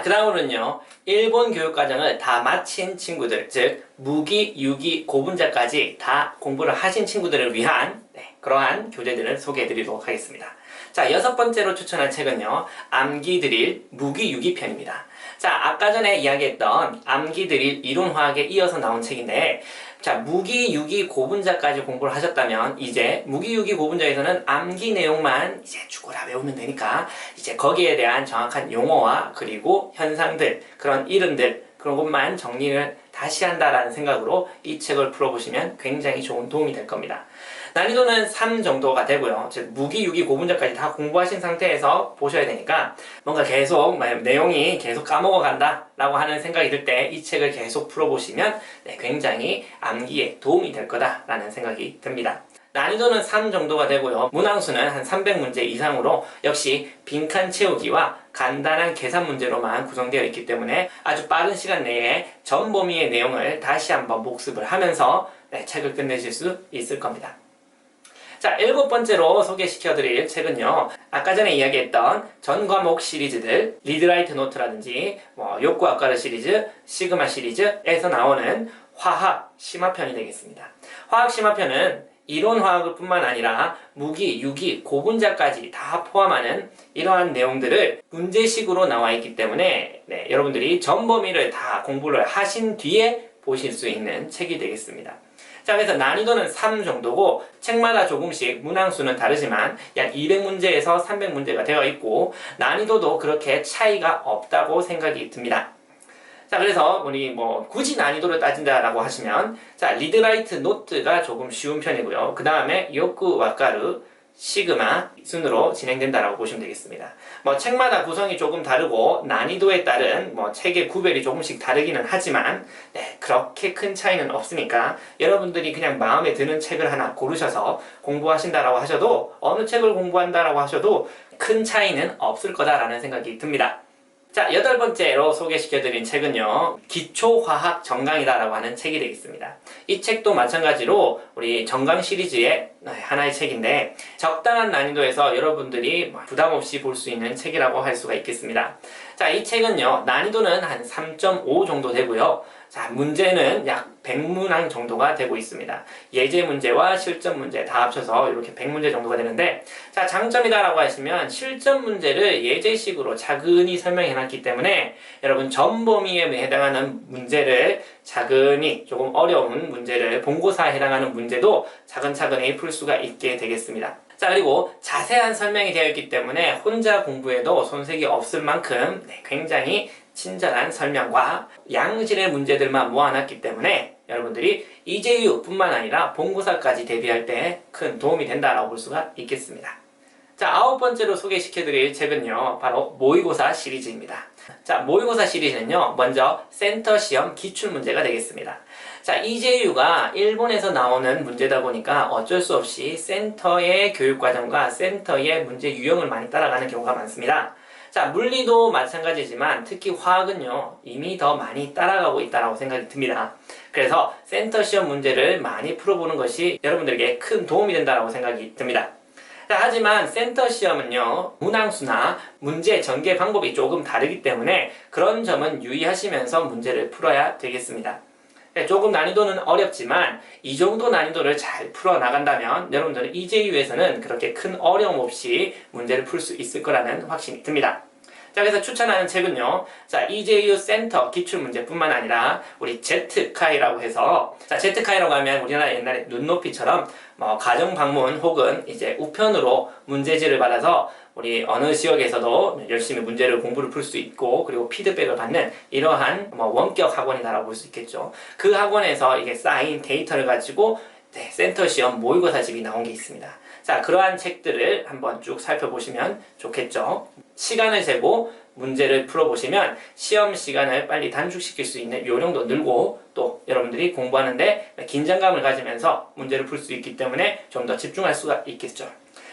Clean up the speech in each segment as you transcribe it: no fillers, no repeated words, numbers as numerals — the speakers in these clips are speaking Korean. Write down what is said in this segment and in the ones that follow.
그 다음으로는요, 일본 교육과정을 다 마친 친구들, 즉 무기, 유기, 고분자까지 다 공부를 하신 친구들을 위한 그러한 교재들을 소개해 드리도록 하겠습니다. 자, 6번째로 추천할 책은요, 암기 드릴 무기, 유기 편입니다. 자, 아까 전에 이야기했던 암기 드릴 이론화학에 이어서 나온 책인데, 자, 무기, 유기, 고분자까지 공부를 하셨다면 이제 무기, 유기, 고분자에서는 암기 내용만 이제 죽어라 외우면 되니까 이제 거기에 대한 정확한 용어와 그리고 현상들, 그런 이름들, 그런 것만 정리를 다시 한다라는 생각으로 이 책을 풀어보시면 굉장히 좋은 도움이 될 겁니다. 난이도는 3 정도가 되고요. 즉 무기, 유기, 고분자까지 다 공부하신 상태에서 보셔야 되니까 뭔가 계속 내용이 계속 까먹어 간다 라고 하는 생각이 들 때 이 책을 계속 풀어보시면 굉장히 암기에 도움이 될 거다라는 생각이 듭니다. 난이도는 3 정도가 되고요. 문항수는 한 300문제 이상으로 역시 빈칸 채우기와 간단한 계산 문제로만 구성되어 있기 때문에 아주 빠른 시간 내에 전 범위의 내용을 다시 한번 복습을 하면서 책을 끝내실 수 있을 겁니다. 자, 7번째로 소개시켜드릴 책은요, 아까 전에 이야기했던 전 과목 시리즈들, 리드라이트 노트라든지 욕구학과르 시리즈, 시그마 시리즈에서 나오는 화학 심화편이 되겠습니다. 화학 심화편은 이론 화학을 뿐만 아니라 무기, 유기, 고분자까지 다 포함하는 이러한 내용들을 문제식으로 나와 있기 때문에 여러분들이 전 범위를 다 공부를 하신 뒤에 보실 수 있는 책이 되겠습니다. 자, 그래서 난이도는 3 정도고 책마다 조금씩 문항수는 다르지만 약 200문제에서 300문제가 되어 있고 난이도도 그렇게 차이가 없다고 생각이 듭니다. 자, 그래서 우리 굳이 난이도를 따진다라고 하시면 자, 리드라이트 노트가 조금 쉬운 편이고요. 그 다음에 요쿠 와카루 시그마 순으로 진행된다라고 보시면 되겠습니다. 책마다 구성이 조금 다르고 난이도에 따른 책의 구별이 조금씩 다르기는 하지만 그렇게 큰 차이는 없으니까 여러분들이 그냥 마음에 드는 책을 하나 고르셔서 공부하신다라고 하셔도 어느 책을 공부한다라고 하셔도 큰 차이는 없을 거다라는 생각이 듭니다. 자, 8번째로 소개시켜드린 책은요, 기초화학 정강이다라고 하는 책이 되겠습니다. 이 책도 마찬가지로 우리 정강 시리즈의 하나의 책인데 적당한 난이도에서 여러분들이 부담없이 볼 수 있는 책이라고 할 수가 있겠습니다. 자, 이 책은요, 난이도는 한 3.5 정도 되고요. 자, 문제는 약 100문항 정도가 되고 있습니다. 예제 문제와 실전 문제 다 합쳐서 이렇게 100문제 정도가 되는데, 자, 장점이다라고 하시면 실전 문제를 예제식으로 차근히 설명해 놨기 때문에 여러분 전 범위에 해당하는 문제를 차근히 조금 어려운 문제를 본고사에 해당하는 문제도 차근차근히 풀 수가 있게 되겠습니다. 자, 그리고 자세한 설명이 되어 있기 때문에 혼자 공부해도 손색이 없을 만큼 굉장히 친절한 설명과 양질의 문제들만 모아놨기 때문에 여러분들이 이재유 뿐만 아니라 본고사까지 대비할 때 큰 도움이 된다라고 볼 수가 있겠습니다. 자, 9번째로 소개시켜드릴 책은요, 바로 모의고사 시리즈입니다. 자, 모의고사 시리즈는요, 먼저 센터 시험 기출문제가 되겠습니다. 자, 이재유가 일본에서 나오는 문제다 보니까 어쩔 수 없이 센터의 교육과정과 센터의 문제 유형을 많이 따라가는 경우가 많습니다. 자, 물리도 마찬가지지만 특히 화학은요, 이미 더 많이 따라가고 있다고 생각이 듭니다. 그래서 센터 시험 문제를 많이 풀어보는 것이 여러분들에게 큰 도움이 된다고 생각이 듭니다. 자, 하지만 센터 시험은요, 문항수나 문제 전개 방법이 조금 다르기 때문에 그런 점은 유의하시면서 문제를 풀어야 되겠습니다. 조금 난이도는 어렵지만 이 정도 난이도를 잘 풀어나간다면 여러분들은 이재유에서는 그렇게 큰 어려움 없이 문제를 풀 수 있을 거라는 확신이 듭니다. 자, 그래서 추천하는 책은요, 자, 이재유 센터 기출문제뿐만 아니라 우리 Z카이라고 해서, 자, Z카이라고 하면 우리나라 옛날에 눈높이처럼 가정 방문 혹은 이제 우편으로 문제지를 받아서 우리 어느 지역에서도 열심히 문제를 공부를 풀 수 있고 그리고 피드백을 받는 이러한 원격 학원이다라고 볼 수 있겠죠. 그 학원에서 이게 쌓인 데이터를 가지고 센터 시험 모의고사집이 나온 게 있습니다. 자, 그러한 책들을 한번 쭉 살펴보시면 좋겠죠. 시간을 재고 문제를 풀어보시면 시험 시간을 빨리 단축시킬 수 있는 요령도 늘고 또 여러분들이 공부하는데 긴장감을 가지면서 문제를 풀 수 있기 때문에 좀 더 집중할 수가 있겠죠.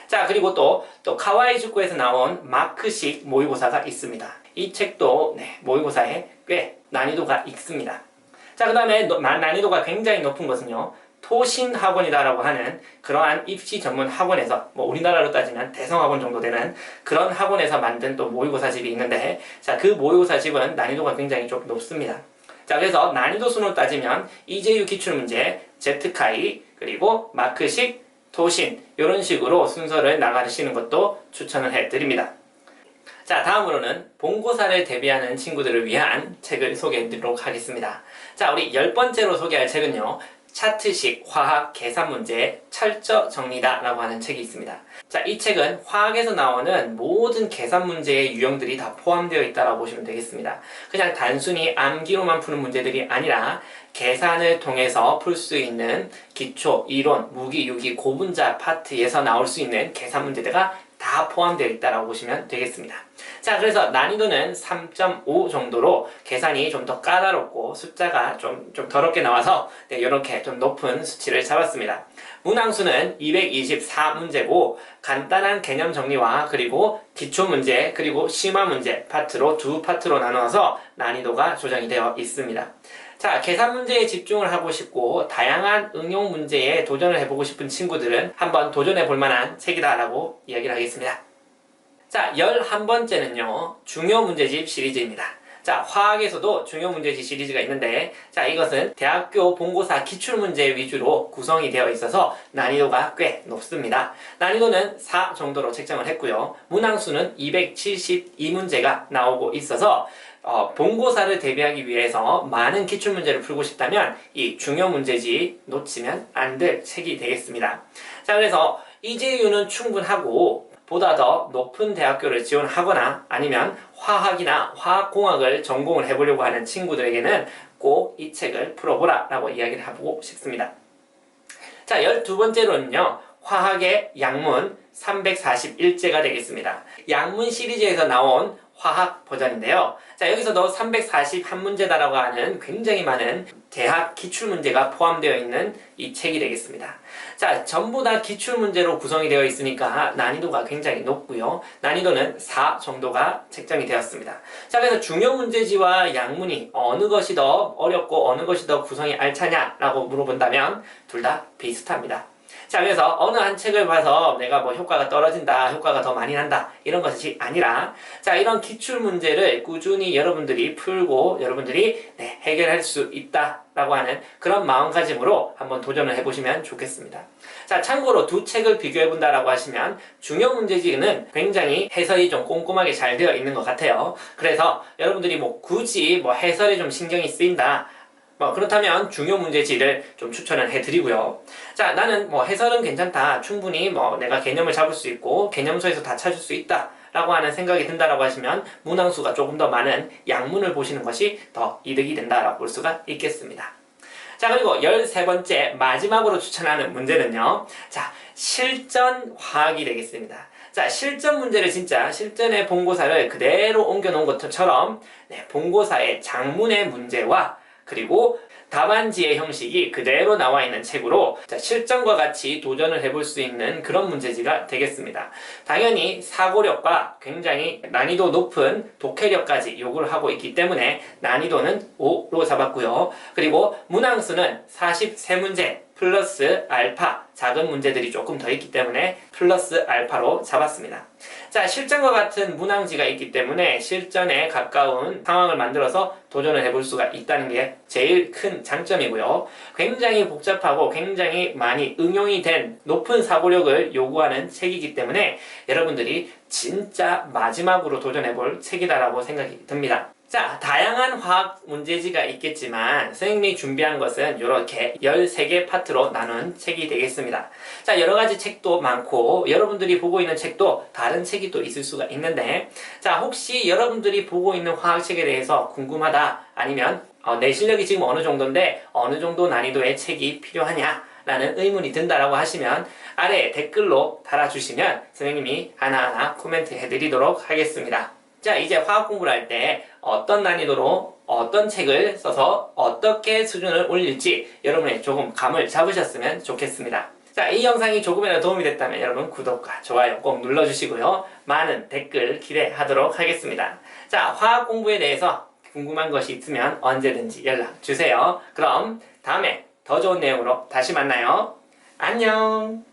자, 그리고 또 카와이塾에서 나온 마크식 모의고사가 있습니다. 이 책도 모의고사에 꽤 난이도가 있습니다. 자, 그 다음에 난이도가 굉장히 높은 것은요, 토신학원이다라고 하는 그러한 입시 전문 학원에서 뭐 우리나라로 따지면 대성학원 정도 되는 그런 학원에서 만든 또 모의고사집이 있는데 자, 그 모의고사집은 난이도가 굉장히 좀 높습니다. 자, 그래서 난이도 순으로 따지면 이재유 기출문제, 제트카이, 그리고 마크식, 토신 이런 식으로 순서를 나가시는 것도 추천을 해드립니다. 자, 다음으로는 본고사를 대비하는 친구들을 위한 책을 소개해드리도록 하겠습니다. 자, 우리 10번째로 소개할 책은요. 차트식 화학 계산 문제 철저 정리다 라고 하는 책이 있습니다. 자, 이 책은 화학에서 나오는 모든 계산 문제의 유형들이 다 포함되어 있다고 보시면 되겠습니다. 그냥 단순히 암기로만 푸는 문제들이 아니라 계산을 통해서 풀 수 있는 기초, 이론, 무기, 유기, 고분자 파트에서 나올 수 있는 계산 문제가 다 포함되어 있다고 보시면 되겠습니다. 자, 그래서 난이도는 3.5 정도로 계산이 좀 더 까다롭고 숫자가 좀 더럽게 나와서 네, 이렇게 좀 높은 수치를 잡았습니다. 문항수는 224문제고 간단한 개념 정리와 그리고 기초 문제 그리고 심화 문제 파트로 두 파트로 나누어서 난이도가 조정이 되어 있습니다. 자, 계산 문제에 집중을 하고 싶고 다양한 응용 문제에 도전을 해보고 싶은 친구들은 한번 도전해 볼 만한 책이다라고 이야기를 하겠습니다. 자, 11번째는요. 중요 문제집 시리즈입니다. 자, 화학에서도 중요 문제집 시리즈가 있는데 자, 이것은 대학교 본고사 기출문제 위주로 구성이 되어 있어서 난이도가 꽤 높습니다. 난이도는 4 정도로 책정을 했고요. 문항수는 272문제가 나오고 있어서 본고사를 대비하기 위해서 많은 기출문제를 풀고 싶다면 이 중요 문제집 놓치면 안 될 책이 되겠습니다. 자, 그래서 이재유는 충분하고 보다 더 높은 대학교를 지원하거나 아니면 화학이나 화학공학을 전공을 해보려고 하는 친구들에게는 꼭 이 책을 풀어보라 라고 이야기를 해보고 싶습니다. 자, 12번째로는요. 화학의 약문 341제가 되겠습니다. 약문 시리즈에서 나온 화학 버전인데요. 자, 여기서도 341문제다라고 하는 굉장히 많은 대학 기출문제가 포함되어 있는 이 책이 되겠습니다. 자, 전부 다 기출문제로 구성이 되어 있으니까 난이도가 굉장히 높고요. 난이도는 4 정도가 책정이 되었습니다. 자, 그래서 중요 문제지와 약문이 어느 것이 더 어렵고 어느 것이 더 구성이 알차냐라고 물어본다면 둘 다 비슷합니다. 자, 그래서 어느 한 책을 봐서 내가 뭐 효과가 떨어진다, 효과가 더 많이 난다 이런 것이 아니라 자, 이런 기출문제를 꾸준히 여러분들이 풀고 여러분들이 해결할 수 있다라고 하는 그런 마음가짐으로 한번 도전을 해보시면 좋겠습니다. 자, 참고로 두 책을 비교해본다라고 하시면 중요 문제지는 굉장히 해설이 좀 꼼꼼하게 잘 되어 있는 것 같아요. 그래서 여러분들이 뭐 굳이 뭐 해설에 좀 신경이 쓰인다 그렇다면 중요 문제지를 좀 추천을 해드리고요. 자, 나는 뭐 해설은 괜찮다. 충분히 뭐 내가 개념을 잡을 수 있고 개념서에서 다 찾을 수 있다. 라고 하는 생각이 든다라고 하시면 문항수가 조금 더 많은 약문을 보시는 것이 더 이득이 된다라고 볼 수가 있겠습니다. 자, 그리고 13번째 마지막으로 추천하는 문제는요. 자, 실전 화학이 되겠습니다. 자, 실전 문제를 진짜 실전의 본고사를 그대로 옮겨놓은 것처럼 본고사의 장문의 문제와 그리고 답안지의 형식이 그대로 나와 있는 책으로 실전과 같이 도전을 해볼 수 있는 그런 문제지가 되겠습니다. 당연히 사고력과 굉장히 난이도 높은 독해력까지 요구를 하고 있기 때문에 난이도는 5로 잡았고요. 그리고 문항수는 43문제 플러스 알파 작은 문제들이 조금 더 있기 때문에 플러스 알파로 잡았습니다. 자, 실전과 같은 문항지가 있기 때문에 실전에 가까운 상황을 만들어서 도전을 해볼 수가 있다는 게 제일 큰 장점이고요. 굉장히 복잡하고 굉장히 많이 응용이 된 높은 사고력을 요구하는 책이기 때문에 여러분들이 진짜 마지막으로 도전해볼 책이다라고 생각이 듭니다. 자, 다양한 화학 문제지가 있겠지만 선생님이 준비한 것은 이렇게 13개 파트로 나눈 책이 되겠습니다. 자, 여러가지 책도 많고 여러분들이 보고 있는 책도 다른 책이 또 있을 수가 있는데 자, 혹시 여러분들이 보고 있는 화학책에 대해서 궁금하다 아니면 내 실력이 지금 어느 정도인데 어느 정도 난이도의 책이 필요하냐 라는 의문이 든다라고 하시면 아래 댓글로 달아주시면 선생님이 하나하나 코멘트 해드리도록 하겠습니다. 자, 이제 화학 공부를 할 때 어떤 난이도로 어떤 책을 써서 어떻게 수준을 올릴지 여러분의 조금 감을 잡으셨으면 좋겠습니다. 자, 이 영상이 조금이라도 도움이 됐다면 여러분 구독과 좋아요 꼭 눌러주시고요. 많은 댓글 기대하도록 하겠습니다. 자, 화학 공부에 대해서 궁금한 것이 있으면 언제든지 연락 주세요. 그럼 다음에 더 좋은 내용으로 다시 만나요. 안녕!